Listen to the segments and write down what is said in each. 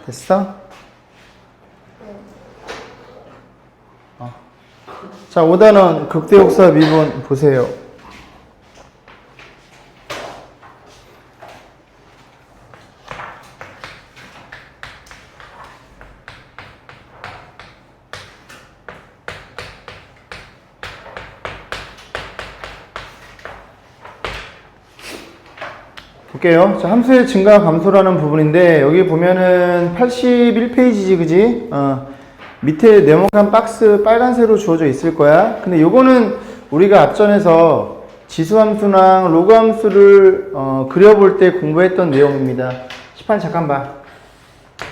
됐어? 자, 5단원 극대역사 미분 보세요. 볼게요. 자, 함수의 증가 감소라는 부분인데 여기 보면은 81페이지지, 그지? 밑에 네모칸 박스 빨간색으로 주어져 있을 거야. 근데 요거는 우리가 앞전에서 지수함수랑 로그함수를 그려볼 때 공부했던 내용입니다. 시판 잠깐 봐.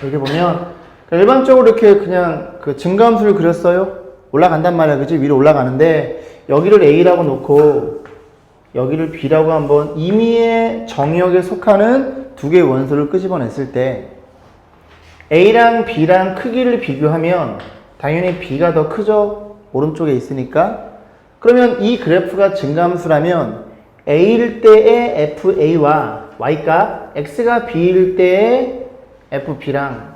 여기 보면 일반적으로 이렇게 그냥 그 증가함수를 그렸어요. 올라간단 말이야, 그지? 위로 올라가는데 여기를 A라고 놓고 여기를 B라고 한번 임의의 정역에 속하는 두 개의 원소를 끄집어냈을 때 A랑 B랑 크기를 비교하면 당연히 B가 더 크죠? 오른쪽에 있으니까. 그러면 이 그래프가 증가함수라면 A일 때의 FA와 Y값, X가 B일 때의 FB랑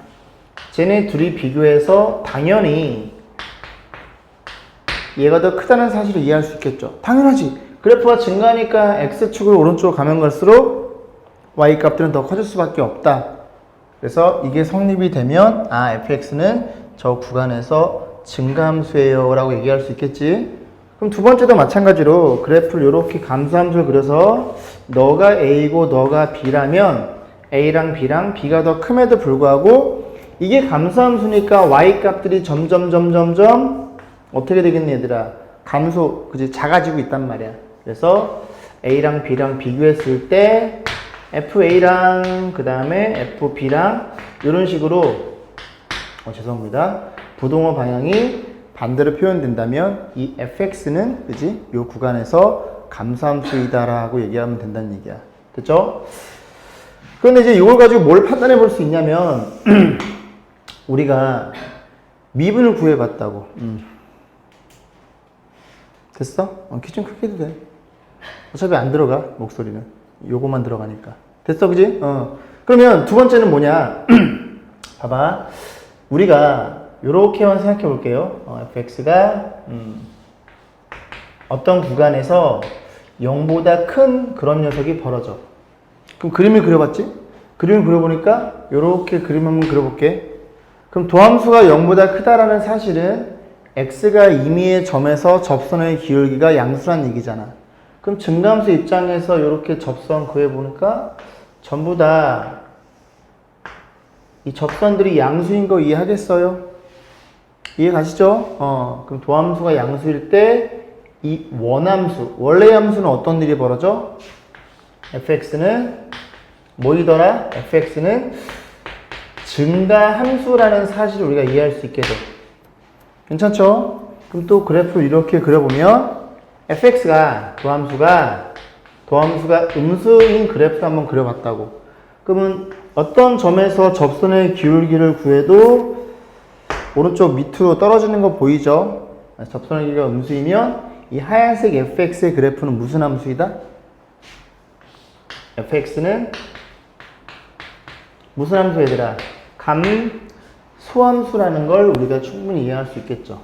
쟤네 둘이 비교해서 당연히 얘가 더 크다는 사실을 이해할 수 있겠죠. 당연하지. 그래프가 증가하니까 X축으로 오른쪽으로 가면 갈수록 Y값들은 더 커질 수밖에 없다. 그래서 이게 성립이 되면 fx는 저 구간에서 증가함수예요 라고 얘기할 수 있겠지. 그럼 두 번째도 마찬가지로 그래프를 이렇게 감소함수를 그려서 너가 A고 너가 B라면 A랑 B랑 B가 더 큼에도 불구하고 이게 감소함수니까 Y값들이 점점 어떻게 되겠니 얘들아? 감소, 그지? 작아지고 있단 말이야. 그래서 A랑 B랑 비교했을 때 FA랑 그 다음에 FB랑 이런 식으로 죄송합니다. 부동호 방향이 반대로 표현된다면 이 fx는 그지? 이 구간에서 감소함수이다라고 얘기하면 된다는 얘기야. 됐죠? 그런데 이제 이걸 가지고 뭘 판단해 볼 수 있냐면 우리가 미분을 구해봤다고. 됐어? 키 좀 크게 해도 돼. 어차피 안 들어가, 목소리는. 요거만 들어가니까. 됐어, 그지? 그러면 두 번째는 뭐냐? 봐봐. 우리가 요렇게만 생각해 볼게요. fx가, 어떤 구간에서 0보다 큰 그런 녀석이 벌어져. 그럼 그림을 그려봤지? 그림을 그려보니까 요렇게 그림 한번 그려볼게. 그럼 도함수가 0보다 크다라는 사실은 x가 임의의 점에서 접선의 기울기가 양수란 얘기잖아. 그럼 증가함수 입장에서 이렇게 접선 구해보니까 전부 다 이 접선들이 양수인 거 이해하겠어요? 이해 가시죠? 그럼 도함수가 양수일 때 이 원함수, 원래 함수는 어떤 일이 벌어져? fx는 뭐이더라? fx는 증가함수라는 사실을 우리가 이해할 수 있게 돼. 괜찮죠? 그럼 또 그래프를 이렇게 그려보면 fx가 도함수가 음수인 그래프를 한번 그려봤다고. 그러면 어떤 점에서 접선의 기울기를 구해도 오른쪽 밑으로 떨어지는 거 보이죠? 접선의 기울기가 음수이면 이 하얀색 fx의 그래프는 무슨 함수이다? fx는 무슨 함수 얘들아? 감소함수라는 걸 우리가 충분히 이해할 수 있겠죠.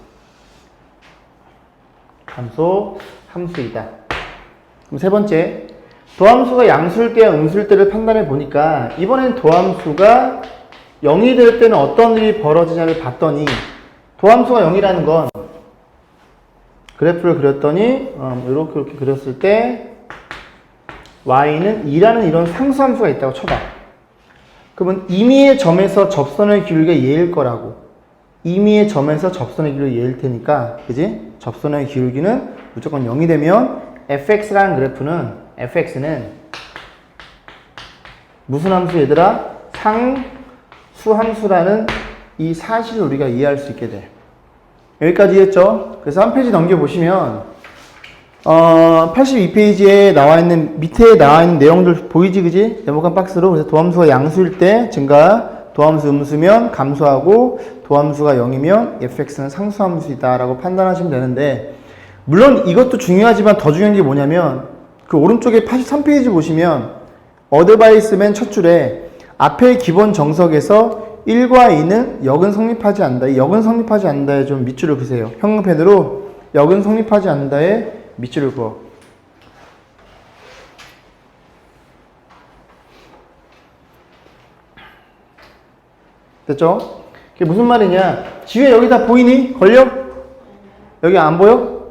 감소 함수이다. 그럼 세 번째, 도함수가 양수일 때와 음수일 때를 판단해 보니까 이번엔 도함수가 0이 될 때는 어떤 일이 벌어지냐를 봤더니 도함수가 0이라는 건 그래프를 그렸더니 이렇게 그렸을 때 y는 2라는 이런 상수함수가 있다고 쳐봐. 그러면 임의의 점에서 접선의 기울기가 얘일 거라고. 임의의 점에서 접선의 기울기가 얘일 테니까, 그지? 접선의 기울기는 무조건 0이 되면 fx라는 그래프는, fx는 무슨 함수 얘들아? 상수함수라는 이 사실을 우리가 이해할 수 있게 돼. 여기까지 했죠? 그래서 한 페이지 넘겨보시면 82페이지에 나와 있는, 밑에 나와 있는 내용들 보이지, 그지? 네모칸 박스로. 그래서 도함수가 양수일 때 증가, 도함수 음수면 감소하고, 도함수가 0이면 fx는 상수함수이다 라고 판단하시면 되는데, 물론 이것도 중요하지만 더 중요한 게 뭐냐면, 그 오른쪽에 83페이지 보시면, 어드바이스 맨 첫 줄에 앞에 기본 정석에서 1과 2는 역은 성립하지 않는다. 이 역은 성립하지 않는다에 좀 밑줄을 그세요. 형용펜으로 역은 성립하지 않는다에 밑줄을 그어. 됐죠? 그게 무슨 말이냐? 지휘 여기 다 보이니? 걸려? 여기 안 보여?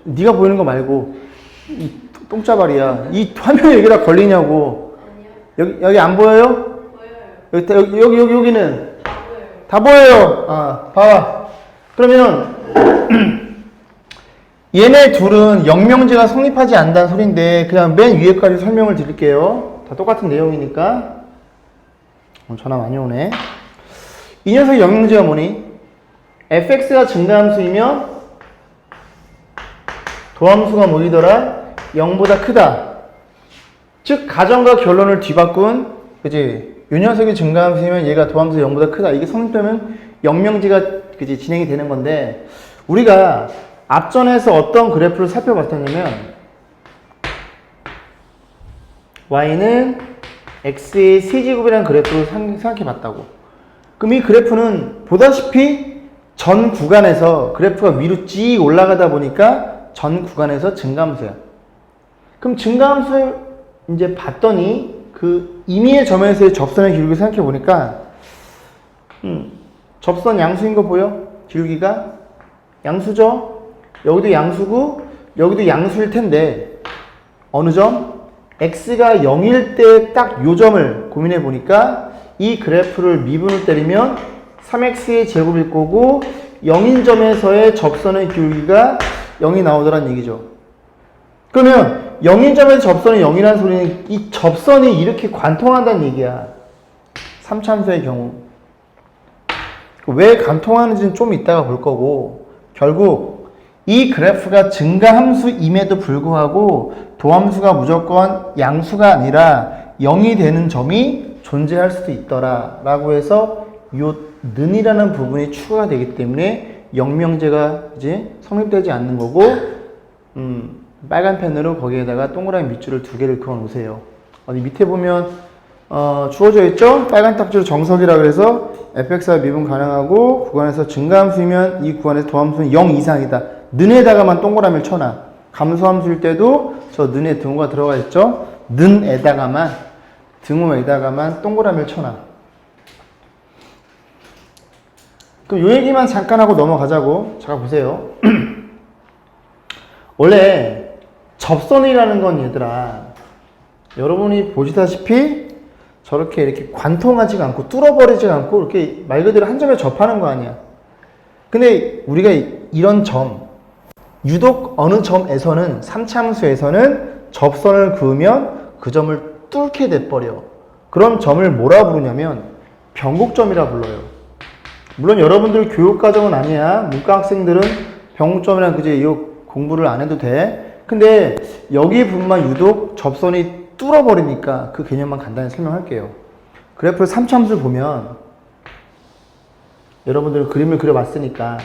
네가 보이는 거 말고 이 똥짜발이야. 이 화면에 여기다 걸리냐고. 여기 안 보여요? 여기는 다 보여요. 봐봐. 그러면 얘네 둘은 영명제가 성립하지 않는다는 소린데 그냥 맨 위에까지 설명을 드릴게요. 다 똑같은 내용이니까. 전화 많이 오네. 이 녀석의 영명제가 뭐니? fx가 증가함수이면 도함수가 뭐이더라? 0보다 크다. 즉 가정과 결론을 뒤바꾼 그지? 이 녀석이 증가함수이면 얘가 도함수 0보다 크다. 이게 성립되면 영명제가 그지? 진행이 되는 건데 우리가 앞전에서 어떤 그래프를 살펴봤었냐면 y는 x의 c제곱이라는 그래프를 생각해 봤다고. 그럼 이 그래프는 보다시피 전 구간에서 그래프가 위로 쭉 올라가다 보니까 전 구간에서 증가함수야. 그럼 증가함수 이제 봤더니 그 임의의 점에서의 접선의 기울기 생각해 보니까 접선 양수인 거 보여? 기울기가 양수죠? 여기도 양수고 여기도 양수일 텐데 어느 점? x가 0일 때 딱 요 점을 고민해 보니까 이 그래프를 미분을 때리면 3x의 제곱일 거고 0인 점에서의 접선의 기울기가 0이 나오더란 얘기죠. 그러면 0인 점에서 접선이 0이라는 소리는 이 접선이 이렇게 관통한다는 얘기야. 3참수의 경우. 왜 관통하는지는 좀 이따가 볼 거고 결국 이 그래프가 증가함수임에도 불구하고 도함수가 무조건 양수가 아니라 0이 되는 점이 존재할 수도 있더라 라고 해서 요 는이라는 부분이 추가가 되기 때문에 영명제가 이제 성립되지 않는 거고 빨간 펜으로 거기에다가 동그라미 밑줄을 2개를 그어 놓으세요. 어디 밑에 보면 주어져 있죠? 빨간 딱지로 정석이라 그래서 fx가 미분 가능하고 구간에서 증가함수이면 이 구간에서 도함수는 0 이상이다. 는에다가만 동그라미를 쳐놔. 감소함수일 때도 저 는에 등호가 들어가 있죠? 는에다가만 등호에다가만 동그라미를 쳐놔. 그럼 요 얘기만 잠깐 하고 넘어가자고. 자 보세요. 원래 접선이라는 건 얘들아 여러분이 보시다시피 저렇게 이렇게 관통하지가 않고 뚫어버리지가 않고 이렇게 말 그대로 한 점에 접하는 거 아니야. 근데 우리가 이런 점 유독 어느 점에서는 3차함수에서는 접선을 그으면 그 점을 뚫게 돼버려. 그런 점을 뭐라 부르냐면 변곡점이라 불러요. 물론 여러분들 교육과정은 아니야. 문과 학생들은 변곡점이랑 그제 이 공부를 안 해도 돼. 근데 여기 부분만 유독 접선이 뚫어버리니까 그 개념만 간단히 설명할게요. 그래프를 3차함수를 보면 여러분들 그림을 그려봤으니까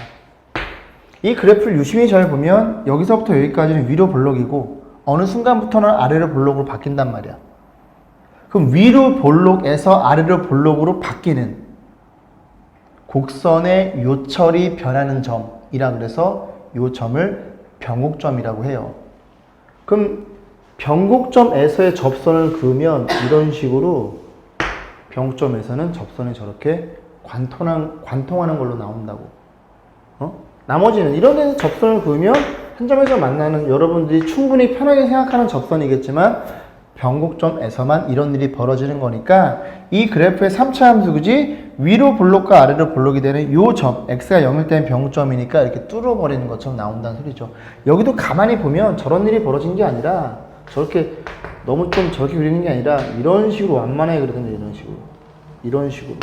이 그래프를 유심히 잘 보면 여기서부터 여기까지는 위로 볼록이고 어느 순간부터는 아래로 볼록으로 바뀐단 말이야. 그럼 위로 볼록에서 아래로 볼록으로 바뀌는 곡선의 요철이 변하는 점이라 그래서 요 점을 변곡점이라고 해요. 그럼 변곡점에서의 접선을 그으면 이런 식으로 변곡점에서는 접선이 저렇게 관통하는 걸로 나온다고. 나머지는 이런 데서 접선을 그으면 한 점에서 만나는 여러분들이 충분히 편하게 생각하는 접선이겠지만 변곡점에서만 이런 일이 벌어지는 거니까 이 그래프의 3차 함수 그지 위로 볼록과 아래로 볼록이 되는 요 점 x가 0일 때는 변곡점이니까 이렇게 뚫어버리는 것처럼 나온다는 소리죠. 여기도 가만히 보면 저런 일이 벌어진 게 아니라 저렇게 너무 좀 저렇게 그리는 게 아니라 이런 식으로 완만하게 그리던데 이런 식으로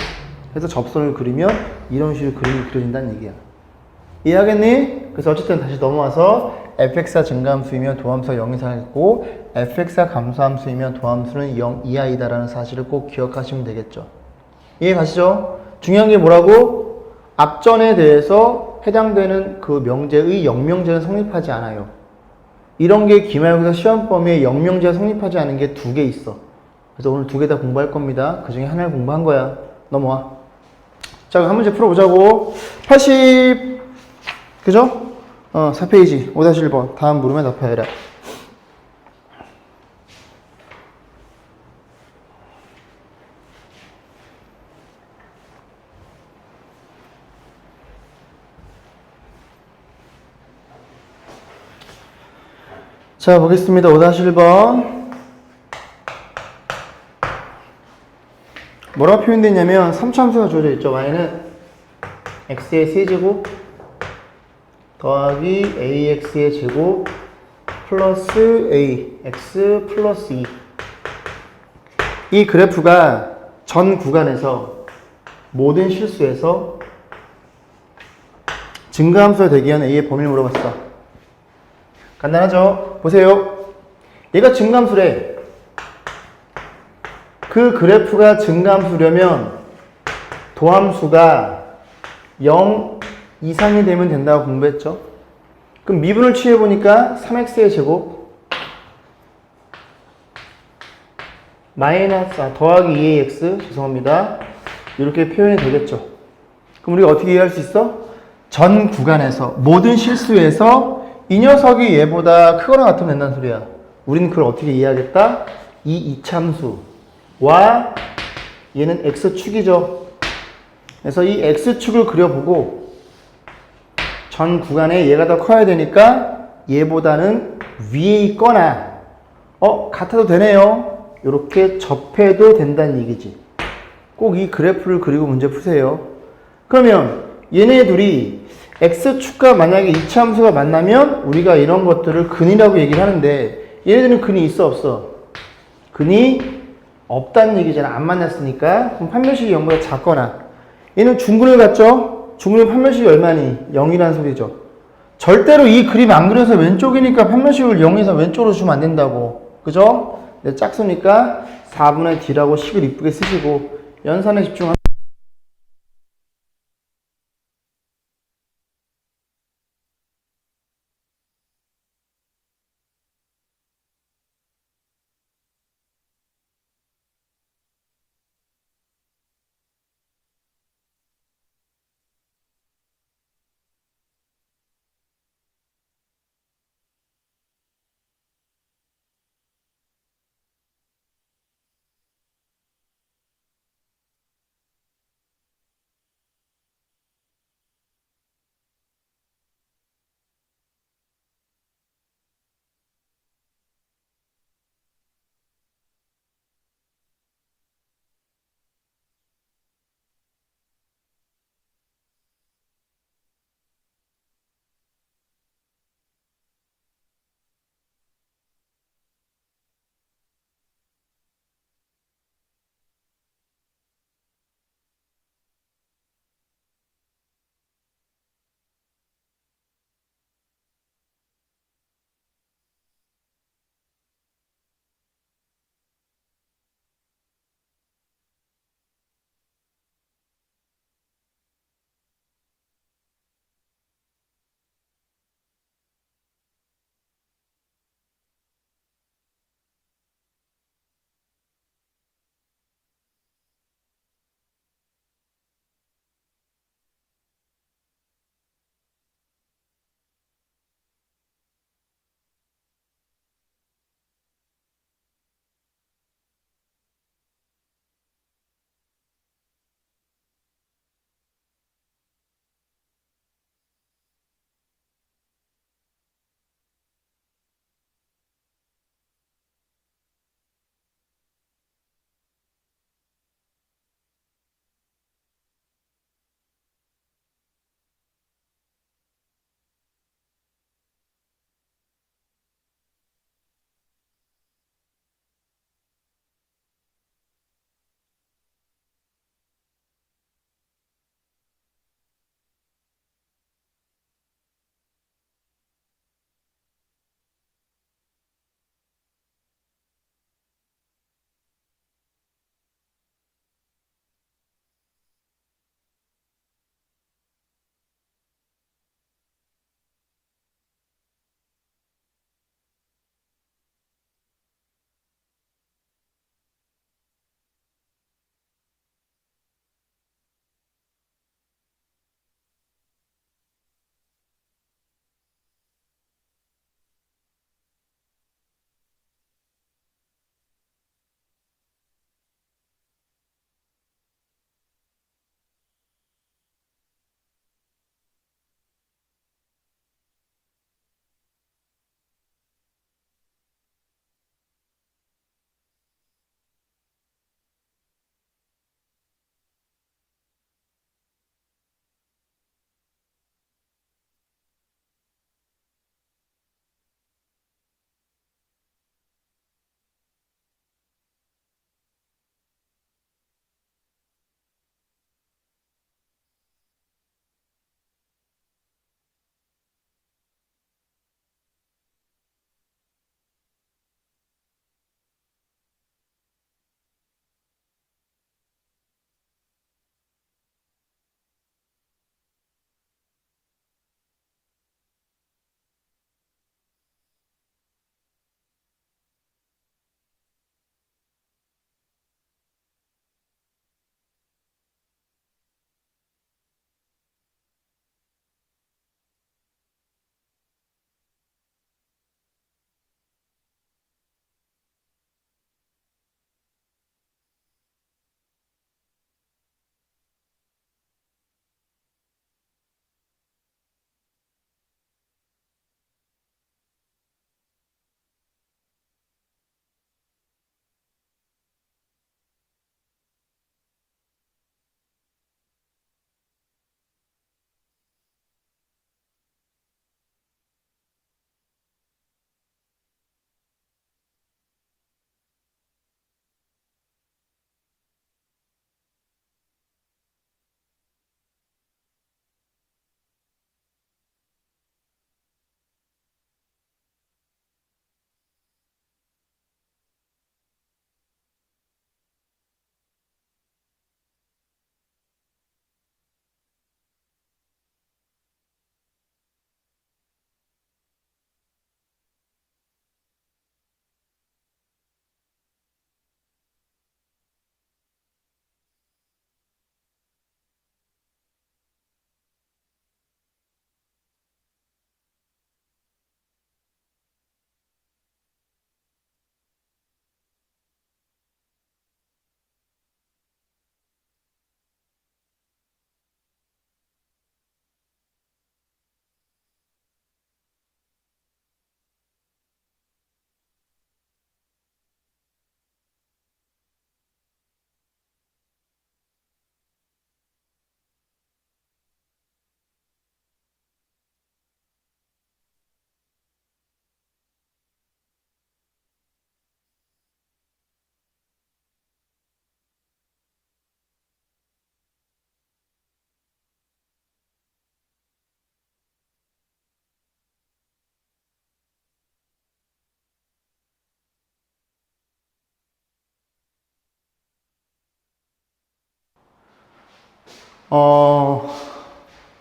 해서 접선을 그리면 이런 식으로 그림이 그려진다는 얘기야. 이해하겠니? 그래서 어쨌든 다시 넘어와서 fx가 증가함수이면 도함수가 0 이상이고 fx가 감소함수이면 도함수는 0 이하이다라는 사실을 꼭 기억하시면 되겠죠. 이해 가시죠? 중요한 게 뭐라고? 앞전에 대해서 해당되는 그 명제의 영명제는 성립하지 않아요. 이런 게 기말고사 시험 범위에 영명제가 성립하지 않은 게 2개 있어. 그래서 오늘 2개 다 공부할 겁니다. 그 중에 하나를 공부한 거야. 넘어와. 자, 한 문제 풀어보자고. 80, 그죠? 4페이지, 5-1번. 다음 물음에 답하여라. 자, 보겠습니다. 5-1번. 뭐라고 표현되어 있냐면 3차함수가 주어져 있죠. y는 x의 세제곱 더하기 ax의 제곱 플러스 a, x 플러스 2. 이 그래프가 전 구간에서 모든 실수에서 증가함수가 되기 위한 a의 범위를 물어봤어. 간단하죠? 보세요. 얘가 증가함수래. 그 그래프가 증가함수려면 도함수가 0 이상이 되면 된다고 공부했죠. 그럼 미분을 취해보니까 3x의 제곱 마이너스 더하기 2ax 죄송합니다. 이렇게 표현이 되겠죠. 그럼 우리가 어떻게 이해할 수 있어? 전 구간에서 모든 실수에서 이 녀석이 얘보다 크거나 같으면 된다는 소리야. 우리는 그걸 어떻게 이해하겠다? 이 이참수와 얘는 x축이죠. 그래서 이 x축을 그려보고 전 구간에 얘가 더 커야 되니까 얘보다는 위에 있거나 같아도 되네요. 이렇게 접해도 된다는 얘기지. 꼭 이 그래프를 그리고 문제 푸세요. 그러면 얘네 둘이 x축과 만약에 이차함수가 만나면 우리가 이런 것들을 근이라고 얘기를 하는데 얘네들은 근이 있어 없어? 근이 없다는 얘기잖아. 안 만났으니까. 그럼 판별식이 0보다 작거나 얘는 중근을 갖죠? 중근은 판별식이 얼마니? 0이라는 소리죠. 절대로 이 그림 안 그려서 왼쪽이니까 판별식을 0에서 왼쪽으로 주면 안 된다고. 그죠? 짝수니까 4분의 d라고 식을 이쁘게 쓰시고 연산에 집중하면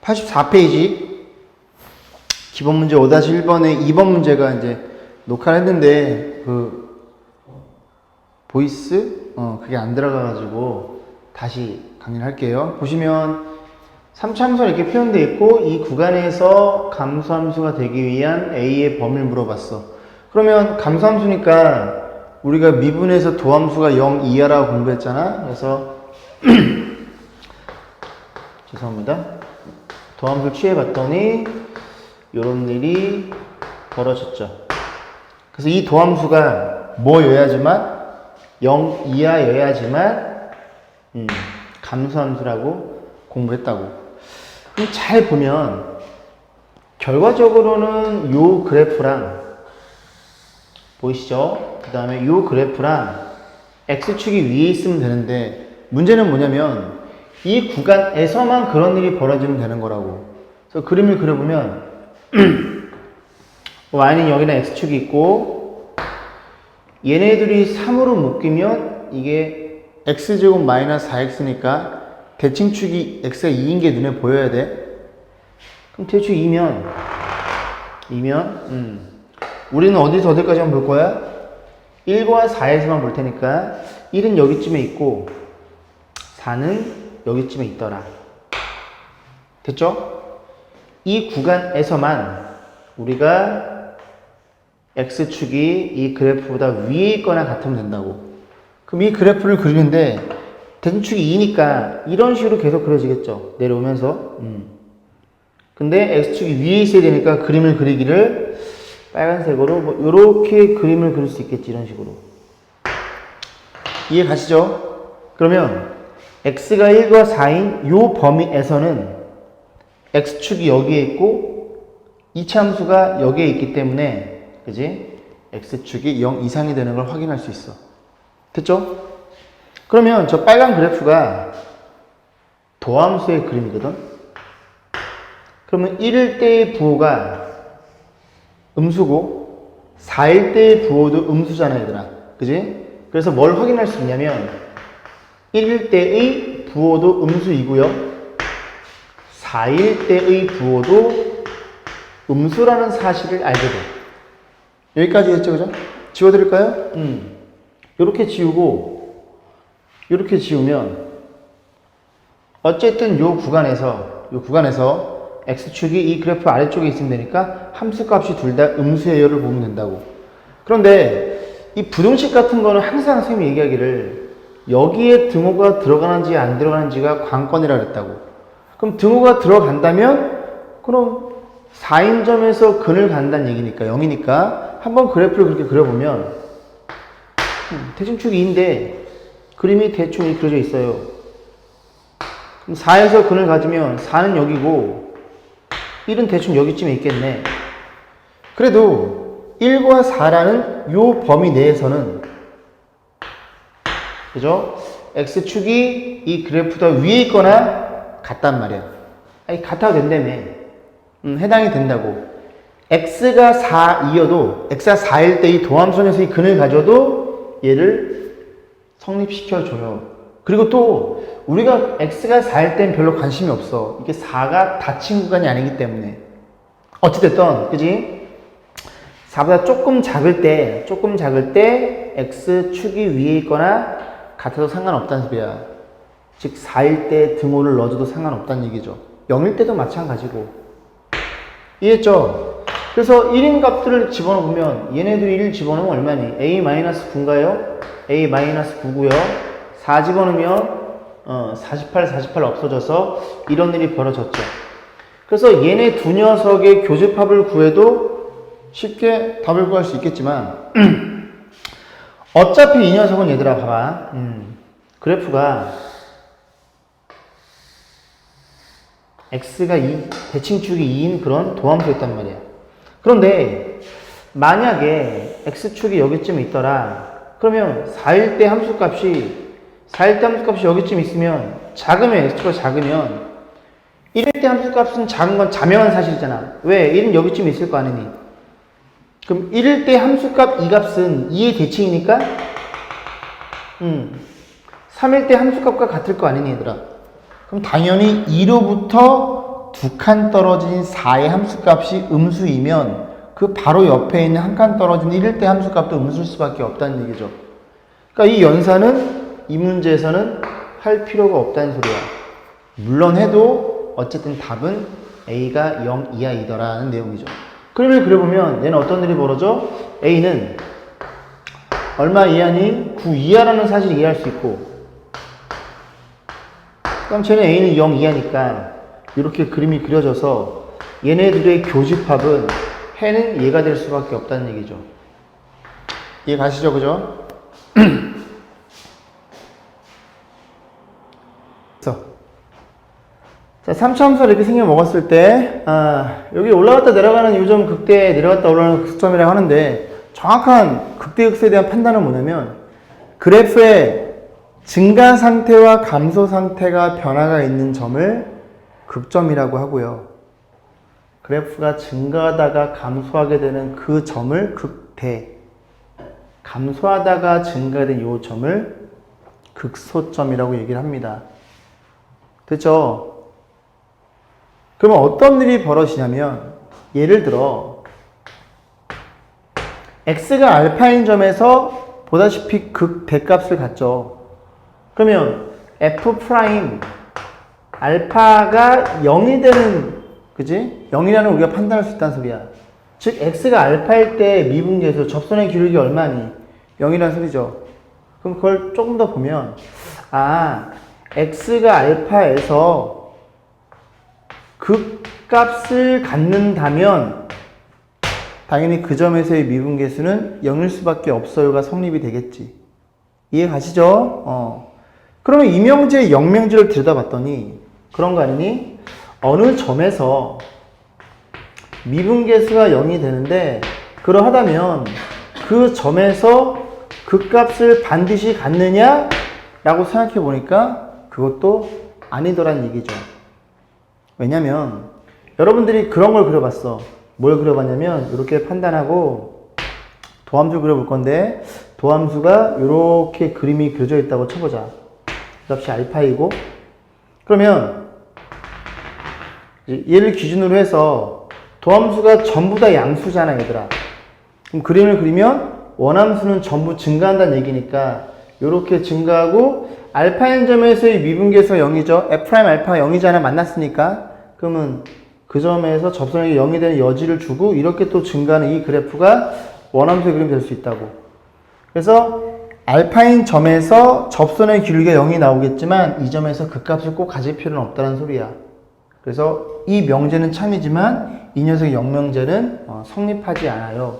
84페이지 기본 문제 5-1번에 2번 문제가 이제 녹화를 했는데 보이스 그게 안 들어가가지고 다시 강의를 할게요. 보시면 3차함수가 이렇게 표현되어 있고 이 구간에서 감소함수가 되기 위한 A의 범위를 물어봤어. 그러면 감소함수니까 우리가 미분에서 도함수가 0 이하라고 공부했잖아. 그래서 죄송합니다. 도함수를 취해봤더니 이런 일이 벌어졌죠. 그래서 이 도함수가 뭐여야지만 0 이하여야지만 감소함수라고 공부했다고. 그럼 잘 보면 결과적으로는 요 그래프랑 보이시죠? 그 다음에 요 그래프랑 x축이 위에 있으면 되는데 문제는 뭐냐면 이 구간에서만 그런 일이 벌어지면 되는 거라고. 그래서 그림을 그려보면 y는 여기는 x축이 있고 얘네들이 3으로 묶이면 이게 x제곱 마이너스 4x니까 대칭축이 x가 2인 게 눈에 보여야 돼. 그럼 대충 2면 우리는 어디서 어디까지 한번 볼 거야? 1과 4에서만 볼 테니까 1은 여기쯤에 있고 4는 여기쯤에 있더라. 됐죠? 이 구간에서만 우리가 x축이 이 그래프보다 위에 있거나 같으면 된다고. 그럼 이 그래프를 그리는데 대칭축이 2니까 이런 식으로 계속 그려지겠죠. 내려오면서. 근데 x축이 위에 있어야 되니까 그림을 그리기를 빨간색으로 뭐 요렇게 그림을 그릴 수 있겠지. 이런 식으로. 이해 가시죠? 그러면 x가 1과 4인 요 범위에서는 x축이 여기에 있고 이차 함수가 여기에 있기 때문에 그지? x축이 0 이상이 되는 걸 확인할 수 있어. 됐죠? 그러면 저 빨간 그래프가 도함수의 그림이거든? 그러면 1일 때의 부호가 음수고 4일 때의 부호도 음수잖아 얘들아. 그지? 그래서 뭘 확인할 수 있냐면 1일 때의 부호도 음수이고요 4일 때의 부호도 음수라는 사실을 알게 돼. 여기까지 했죠, 그죠? 지워드릴까요? 이렇게 지우고 이렇게 지우면 어쨌든 요 구간에서 x축이 이 그래프 아래쪽에 있으면 되니까 함수값이 둘 다 음수예요를 보면 된다고. 그런데 이 부등식 같은 거는 항상 선생님이 얘기하기를 여기에 등호가 들어가는지 안 들어가는지가 관건이라 그랬다고. 그럼 등호가 들어간다면 그럼 4인점에서 근을 간다는 얘기니까 0이니까 한번 그래프를 그렇게 그려보면 대칭축이 2인데 그림이 대충 이렇게 그려져 있어요. 그럼 4에서 근을 가지면 4는 여기고 1은 대충 여기쯤에 있겠네. 그래도 1과 4라는 요 범위 내에서는 그죠? x축이 이 그래프보다 위에 있거나 같단 말이야. 아니 같아도 된다며. 해당이 된다고. x가 4이어도 x가 4일 때 이 도함선에서 이 근을 가져도 얘를 성립시켜줘요. 그리고 또 우리가 x가 4일 땐 별로 관심이 없어. 이게 4가 닫힌 구간이 아니기 때문에. 어찌됐든 그지? 4보다 조금 작을 때 x축이 위에 있거나 같아도 상관없다는 소리야. 즉 4일 때 등호를 넣어줘도 상관없다는 얘기죠. 0일 때도 마찬가지고. 이해했죠? 그래서 1인 값들을 집어넣으면 얘네들이 1 집어넣으면 얼마니? a-9인가요? a-9고요. 4 집어넣으면 48 없어져서 이런 일이 벌어졌죠. 그래서 얘네 두 녀석의 교집합을 구해도 쉽게 답을 구할 수 있겠지만 어차피 이 녀석은 얘들아 봐봐. 그래프가 x가 대칭축이 2인 그런 도함수였단 말이야. 그런데 만약에 x축이 여기쯤에 있더라. 그러면 4일 때 함수값이 여기쯤 있으면 작으면 x축가 작으면 1일 때 함수값은 작은 건 자명한 사실이잖아. 왜? 1은 여기쯤 있을 거 아니니. 그럼 1일 때 함수값 2값은 2의 대칭이니까 3일 때 함수값과 같을 거 아니니 얘들아. 그럼 당연히 2로부터 2칸 떨어진 4의 함수값이 음수이면 그 바로 옆에 있는 한 칸 떨어진 1일 때 함수값도 음수일 수밖에 없다는 얘기죠. 그러니까 이 연산은 이 문제에서는 할 필요가 없다는 소리야. 물론 해도 어쨌든 답은 A가 0 이하이더라는 내용이죠. 그러면 그려보면 얘는 어떤 일이 벌어져? A는 얼마 이하니? 9 이하라는 사실을 이해할 수 있고, 그럼 쟤는 A는 0 이하니까 이렇게 그림이 그려져서 얘네들의 교집합은 해는 얘가 될 수밖에 없다는 얘기죠. 이해 가시죠? 그죠? 자, 3차 함수가 이렇게 생겨 먹었을 때, 여기 올라갔다 내려가는 요점 극대, 내려갔다 올라가는 극점이라고 하는데, 정확한 극대극소에 대한 판단은 뭐냐면, 그래프의 증가 상태와 감소 상태가 변화가 있는 점을 극점이라고 하고요. 그래프가 증가하다가 감소하게 되는 그 점을 극대, 감소하다가 증가된 이 점을 극소점이라고 얘기를 합니다. 됐죠? 그러면 어떤 일이 벌어지냐면, 예를 들어 x가 알파인 점에서 보다시피 극대값을 갖죠. 그러면 f 프라임 알파가 0이 되는, 그지? 0이라는 우리가 판단할 수 있다는 소리야. 즉 x가 알파일 때 미분계에서 접선의 기울기 얼마니? 0이라는 소리죠. 그럼 그걸 조금 더 보면, x가 알파에서 극값을 갖는다면 당연히 그 점에서의 미분계수는 0일 수밖에 없어요가 성립이 되겠지. 이해 가시죠? 그러면 이명제의 영명제를 들여다봤더니 그런 거 아니니? 어느 점에서 미분계수가 0이 되는데 그러하다면 그 점에서 극값을 반드시 갖느냐? 라고 생각해 보니까 그것도 아니더란 얘기죠. 왜냐면 여러분들이 그런 걸 그려봤어. 뭘 그려봤냐면 이렇게 판단하고 도함수 그려볼 건데, 도함수가 이렇게 그림이 그려져 있다고 쳐보자. 그 값이 알파이고, 그러면 얘를 기준으로 해서 도함수가 전부 다 양수잖아 얘들아. 그럼 그림을 그리면 원함수는 전부 증가한다는 얘기니까 이렇게 증가하고, 알파인 점에서의 미분계수가 0이죠. f' 알파가 0이잖아. 만났으니까. 그러면 그 점에서 접선에게 0이 되는 여지를 주고 이렇게 또 증가하는 이 그래프가 원함수의 그림이 될 수 있다고. 그래서 알파인 점에서 접선의 기울기가 0이 나오겠지만 이 점에서 그 값을 꼭 가질 필요는 없다는 소리야. 그래서 이 명제는 참이지만 이 녀석의 영명제는 성립하지 않아요.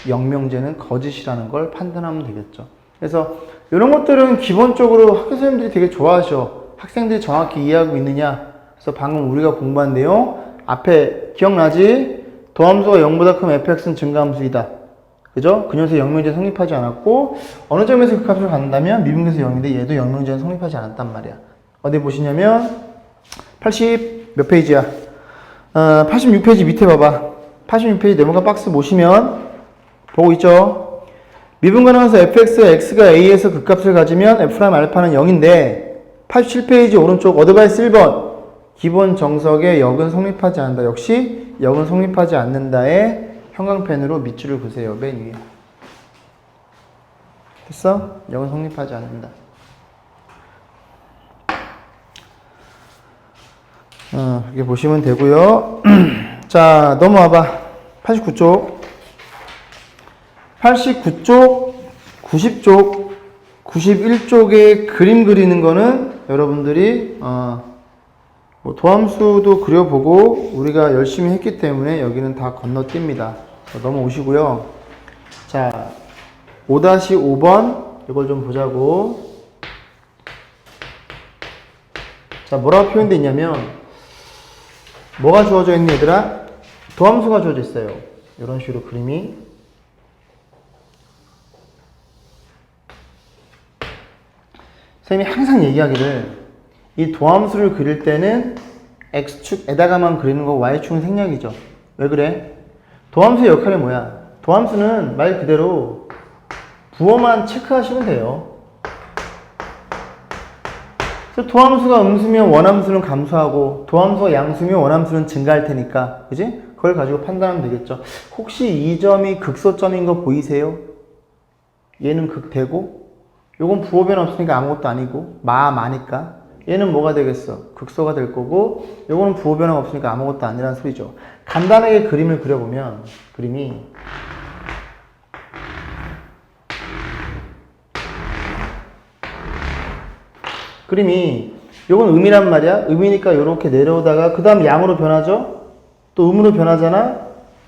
영명제는 거짓이라는 걸 판단하면 되겠죠. 그래서 이런 것들은 기본적으로 학교 선생님들이 되게 좋아하셔. 학생들이 정확히 이해하고 있느냐. 그래서 방금 우리가 공부한 내용 앞에 기억나지? 도함수가 0보다 크면 fx는 증가함수이다. 그죠? 그 녀석의 영명제 성립하지 않았고, 어느 점에서 그 값을 갖는다면 미분계수 0인데 얘도 영명제는 성립하지 않았단 말이야. 어디 보시냐면 80 몇 페이지야? 86페이지 밑에 봐봐. 86페이지 네모칸 박스 보시면 보고 있죠? 미분가능해서 fx와 x가 a에서 그 값을 가지면 f' 알파는 0인데 87페이지 오른쪽 어드바이스 1번 기본 정석의 역은 성립하지 않는다. 역시 역은 성립하지 않는다에 형광펜으로 밑줄을 그으세요. 맨 위에. 됐어? 역은 성립하지 않는다. 이렇게 보시면 되고요. 자, 넘어와봐. 89쪽. 89쪽, 90쪽, 91쪽에 그림 그리는 거는 여러분들이 뭐 도함수도 그려보고 우리가 열심히 했기 때문에 여기는 다 건너뜁니다. 넘어오시고요. 자, 5-5번 이걸 좀 보자고. 자, 뭐라고 표현되어 있냐면 뭐가 주어져 있는 얘들아? 도함수가 주어져 있어요. 이런 식으로 그림이. 선생님이 항상 얘기하기를 이 도함수를 그릴 때는 X축에다가만 그리는 거 Y축은 생략이죠. 왜 그래? 도함수의 역할이 뭐야? 도함수는 말 그대로 부호만 체크하시면 돼요. 그래서 도함수가 음수면 원함수는 감소하고 도함수가 양수면 원함수는 증가할 테니까 그지? 그걸 가지고 판단하면 되겠죠. 혹시 이 점이 극소점인 거 보이세요? 얘는 극대고 요건 부호 변화 없으니까 아무것도 아니고 마니까 얘는 뭐가 되겠어? 극소가 될 거고 요거는 부호 변화가 없으니까 아무것도 아니라는 소리죠. 간단하게 그림을 그려보면 그림이 요건 음이란 말이야. 음이니까 요렇게 내려오다가 그 다음 양으로 변하죠. 또 음으로 변하잖아.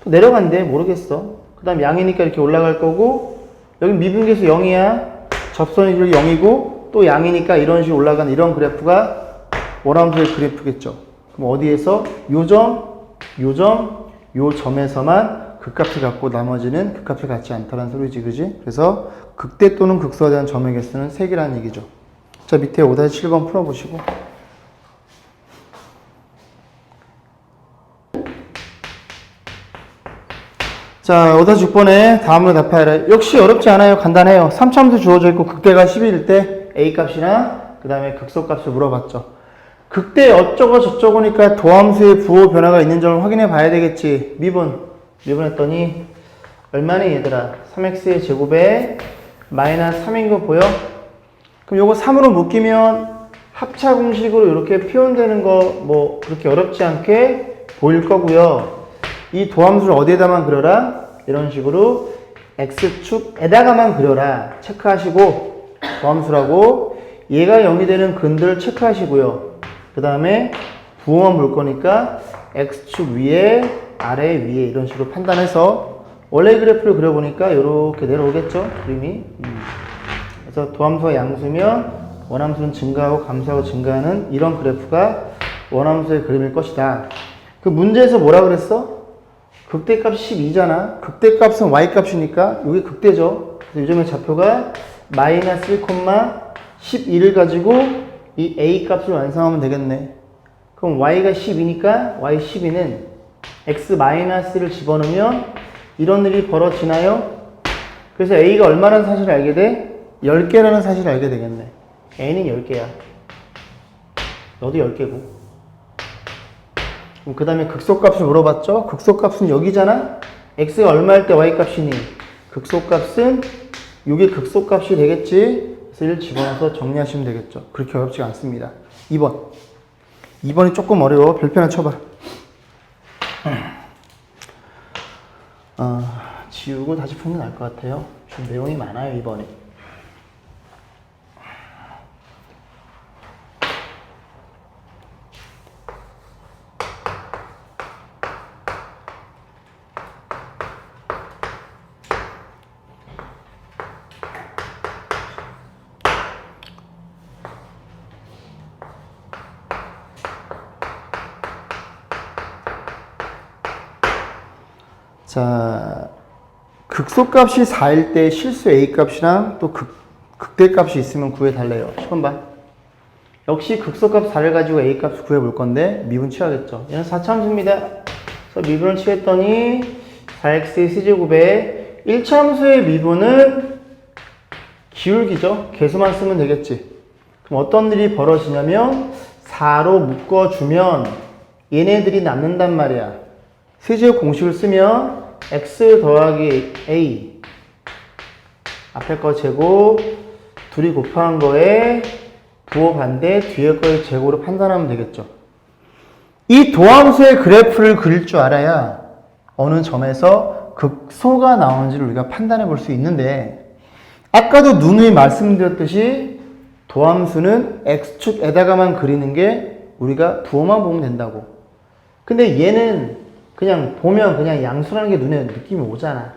또 내려간대. 모르겠어. 그 다음 양이니까 이렇게 올라갈 거고 여기 미분계수 0이야. 접선이 0이고 또 양이니까 이런 식으로 올라가는 이런 그래프가 원함수의 그래프겠죠. 그럼 어디에서? 요 점에서만 극값을 갖고 나머지는 극값을 갖지 않다는 소리지. 그지? 그래서 극대 또는 극소에 대한 점의 개수는 3개라는 얘기죠. 자, 밑에 5-7번 풀어보시고. 자, 5-6번에 다음으로 답하라. 역시 어렵지 않아요. 간단해요. 3차함수 주어져 있고 극대가 10일 때 A값이나 그 다음에 극소값을 물어봤죠. 극대 어쩌고 저쩌고니까 도함수의 부호 변화가 있는 점을 확인해 봐야 되겠지. 미분했더니 얼마네 얘들아? 3x의 제곱에 마이너스 3인 거 보여? 그럼 요거 3으로 묶이면 합차 공식으로 이렇게 표현되는 거 뭐 그렇게 어렵지 않게 보일 거고요. 이 도함수를 어디에다만 그려라? 이런 식으로 x축에다가만 그려라. 체크하시고 도함수라고 얘가 0이 되는 근들을 체크하시고요. 그 다음에 부호만 볼 거니까 x축 위에 아래 위에 이런 식으로 판단해서 원래 그래프를 그려보니까 이렇게 내려오겠죠? 그림이. 그래서 도함수가 양수면 원함수는 증가하고 감소하고 증가하는 이런 그래프가 원함수의 그림일 것이다. 그 문제에서 뭐라 그랬어? 극대값이 12잖아. 극대값은 y값이니까 이게 극대죠. 그래서 요즘에 좌표가 마이너스 1,11을 가지고 이 a값을 완성하면 되겠네. 그럼 y가 12니까 y12는 x-1을 집어넣으면 이런 일이 벌어지나요? 그래서 a가 얼마라는 사실을 알게 돼? 10개라는 사실을 알게 되겠네. n은 10개야. 너도 10개고. 그 다음에 극소값을 물어봤죠? 극소값은 여기잖아? x가 얼마일 때 y값이니? 극소값은 이게 극소값이 되겠지? 그래서 1 집어넣어서 정리하시면 되겠죠. 그렇게 어렵지가 않습니다. 2번이 조금 어려워. 별표 하나 쳐봐. 지우고 다시 풀면 나을 것 같아요. 좀 내용이 많아요, 2번에. 자, 극소값이 4일 때 실수 A값이랑 또 극대값이 있으면 구해달래요. 10번 봐. 역시 극소값 4를 가지고 A값을 구해볼 건데 미분 취하겠죠. 얘는 4차함수입니다. 그래서 미분을 취했더니 4x의 c제곱에 1차함수의 미분은 기울기죠. 개수만 쓰면 되겠지. 그럼 어떤 일이 벌어지냐면 4로 묶어주면 얘네들이 남는단 말이야. 세제곱 공식을 쓰면 x 더하기 a 앞에 거 제곱 둘이 곱한 거에 부호 반대 뒤에 거의 제곱으로 판단하면 되겠죠. 이 도함수의 그래프를 그릴 줄 알아야 어느 점에서 극소가 나오는지를 우리가 판단해 볼 수 있는데 아까도 누누이 말씀드렸듯이 도함수는 x축에다가만 그리는 게 우리가 부호만 보면 된다고. 근데 얘는 그냥 보면 그냥 양수라는 게 눈에 느낌이 오잖아.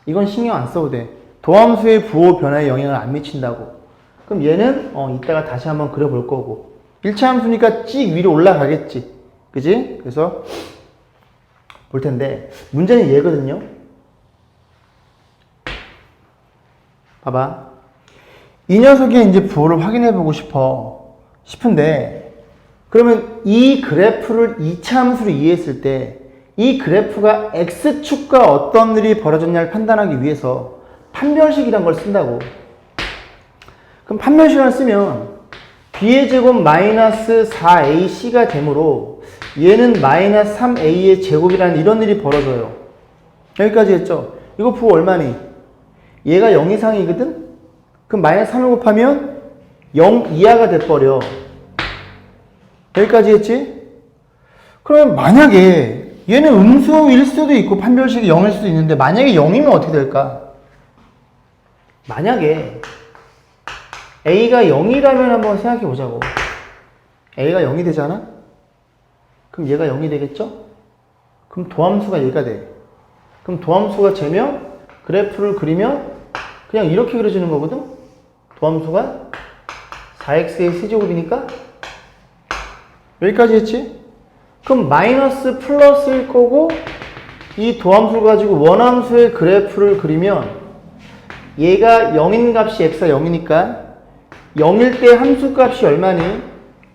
이건 신경 안 써도 돼. 도함수의 부호 변화에 영향을 안 미친다고. 그럼 얘는 이따가 다시 한번 그려볼 거고. 1차 함수니까 찍 위로 올라가겠지. 그지? 그래서 볼 텐데 문제는 얘거든요. 봐봐. 이 녀석의 이제 부호를 확인해 보고 싶은데 그러면 이 그래프를 2차 함수로 이해했을 때 이 그래프가 x축과 어떤 일이 벌어졌냐를 판단하기 위해서 판별식이란 걸 쓴다고. 그럼 판별식을 쓰면 b의 제곱 마이너스 4ac가 되므로 얘는 마이너스 3a의 제곱이라는 이런 일이 벌어져요. 여기까지 했죠? 이거 부호 얼마니? 얘가 0 이상이거든? 그럼 마이너스 3을 곱하면 0 이하가 돼버려. 여기까지 했지? 그러면 만약에 얘는 음수일 수도 있고 판별식이 0일 수도 있는데 만약에 0이면 어떻게 될까? 만약에 A가 0이라면 한번 생각해 보자고. A가 0이 되잖아? 그럼 얘가 0이 되겠죠? 그럼 도함수가 얘가 돼. 그럼 도함수가 재면 그래프를 그리면 그냥 이렇게 그려지는 거거든? 도함수가 4x의 세제곱이니까 여기까지 했지? 그럼 마이너스 플러스일 거고 이 도함수를 가지고 원함수의 그래프를 그리면 얘가 0인 값이 x가 0이니까 0일 때 함수값이 얼마니?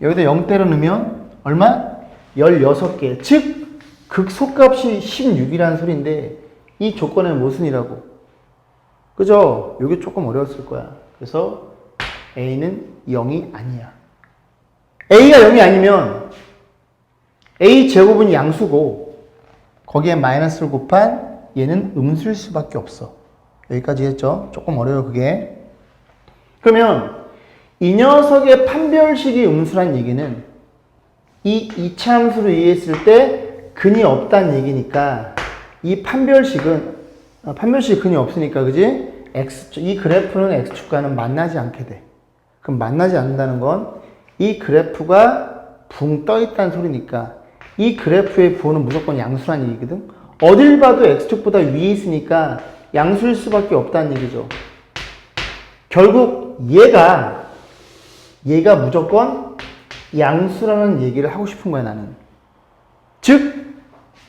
여기다 0대로 넣으면 얼마? 16개. 즉 극소값이 16이라는 소리인데 이 조건은 무슨 이라고? 그죠? 이게 조금 어려웠을 거야. 그래서 A는 0이 아니야. A가 0이 아니면 A 제곱은 양수고 거기에 마이너스를 곱한 얘는 음수일 수밖에 없어. 여기까지 했죠? 조금 어려워요 그게. 그러면 이 녀석의 판별식이 음수란 얘기는 이 이차함수로 이해했을 때 근이 없다는 얘기니까 이 판별식이 근이 없으니까 그지? 이 그래프는 x축과는 만나지 않게 돼. 그럼 만나지 않는다는 건 이 그래프가 붕 떠 있다는 소리니까 이 그래프의 부호는 무조건 양수란 얘기거든. 어딜 봐도 x축보다 위에 있으니까 양수일 수밖에 없다는 얘기죠. 결국 얘가 무조건 양수라는 얘기를 하고 싶은 거야 나는. 즉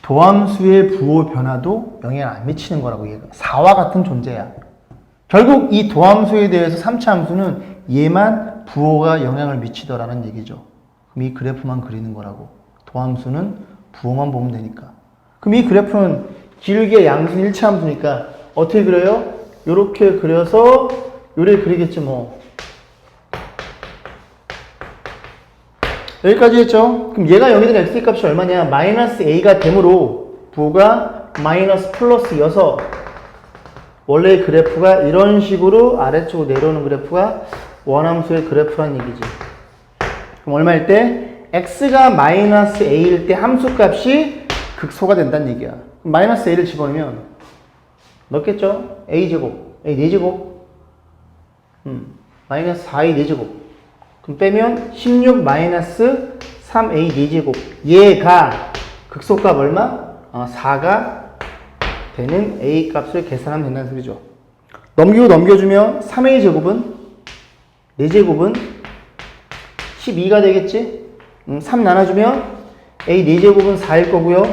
도함수의 부호 변화도 영향을 안 미치는 거라고 얘가. 4와 같은 존재야. 결국 이 도함수에 대해서 3차 함수는 얘만 부호가 영향을 미치더라는 얘기죠. 그럼 이 그래프만 그리는 거라고. 도함수는 부호만 보면 되니까. 그럼 이 그래프는 길게 양수 1차 함수니까 어떻게 그려요? 요렇게 그려서 요래 그리겠지 뭐. 여기까지 했죠? 그럼 얘가 0이든 x의 값이 얼마냐? 마이너스 a가 되므로 부호가 마이너스 플러스 6. 원래 그래프가 이런 식으로 아래쪽으로 내려오는 그래프가 원함수의 그래프란 얘기지. 그럼 얼마일 때? x가 마이너스 a일 때 함수값이 극소가 된다는 얘기야. 그럼 마이너스 a를 집어넣으면 넣겠죠? a제곱, a 4제곱, 마이너스 4a 4제곱. 그럼 빼면 16 마이너스 3a 4제곱. 얘가 극소값 얼마? 4가 되는 a 값을 계산하면 된다는 소리죠. 넘기고 넘겨주면 3a 제곱은 4제곱은 12가 되겠지? 3 나눠주면 a 4제곱은 4일 거고요.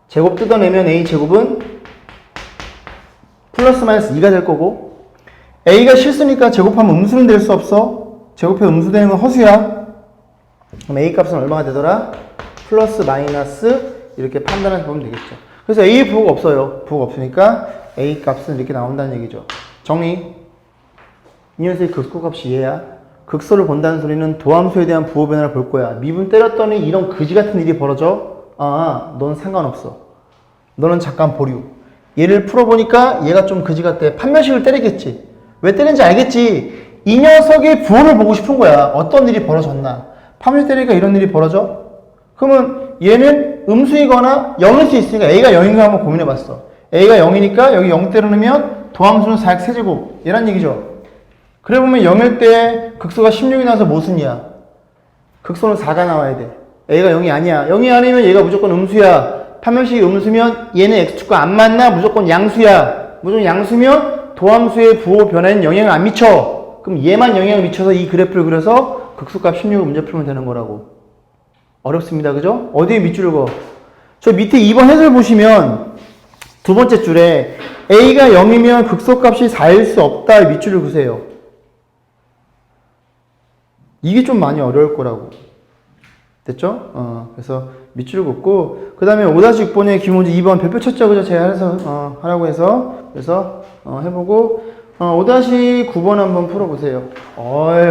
제곱 뜯어내면 a 제곱은 플러스 마이너스 2가 될 거고 a가 실수니까 제곱하면 음수는 될 수 없어. 제곱해 음수되는 건 허수야. 그럼 a 값은 얼마가 되더라? 플러스 마이너스 이렇게 판단해서 보면 되겠죠. 그래서 a 부호가 없어요. 부호가 없으니까 a 값은 이렇게 나온다는 얘기죠. 정리. 이 녀석의 극소값이 얘야. 극소를 본다는 소리는 도함수에 대한 부호 변화를 볼 거야. 미분 때렸더니 이런 그지 같은 일이 벌어져? 넌 상관없어. 너는 잠깐 보류. 얘를 풀어보니까 얘가 좀 그지 같대. 판별식을 때리겠지. 왜 때린지 알겠지. 이 녀석의 부호를 보고 싶은 거야. 어떤 일이 벌어졌나. 판별식 때리니까 이런 일이 벌어져? 그러면 얘는 음수이거나 0일 수 있으니까 A가 0인가 한번 고민해봤어. A가 0이니까 여기 0대로 넣으면 도함수는 4x 세제곱. 얘란 얘기죠. 그래 보면 0일 때 극소가 16이 나와서 무슨이야? 극소는 4가 나와야 돼. A가 0이 아니야. 0이 아니면 얘가 무조건 음수야. 판별식이 음수면 얘는 x축과 안 맞나? 무조건 양수야. 무조건 양수면 도함수의 부호 변화에는 영향을 안 미쳐. 그럼 얘만 영향을 미쳐서 이 그래프를 그려서 극소값 16을 문제 풀면 되는 거라고. 어렵습니다. 그죠? 어디에 밑줄을 그어? 저 밑에 2번 해설 보시면 두 번째 줄에 A가 0이면 극소값이 4일 수 없다 밑줄을 그으세요. 이게 좀 많이 어려울 거라고. 됐죠? 그래서 밑줄을 긋고, 그 다음에 5-6번의 기본문제 2번 별표 쳤죠? 그죠? 제가 해서, 하라고 해서. 그래서, 해보고, 5-9번 한번 풀어보세요. 어휴.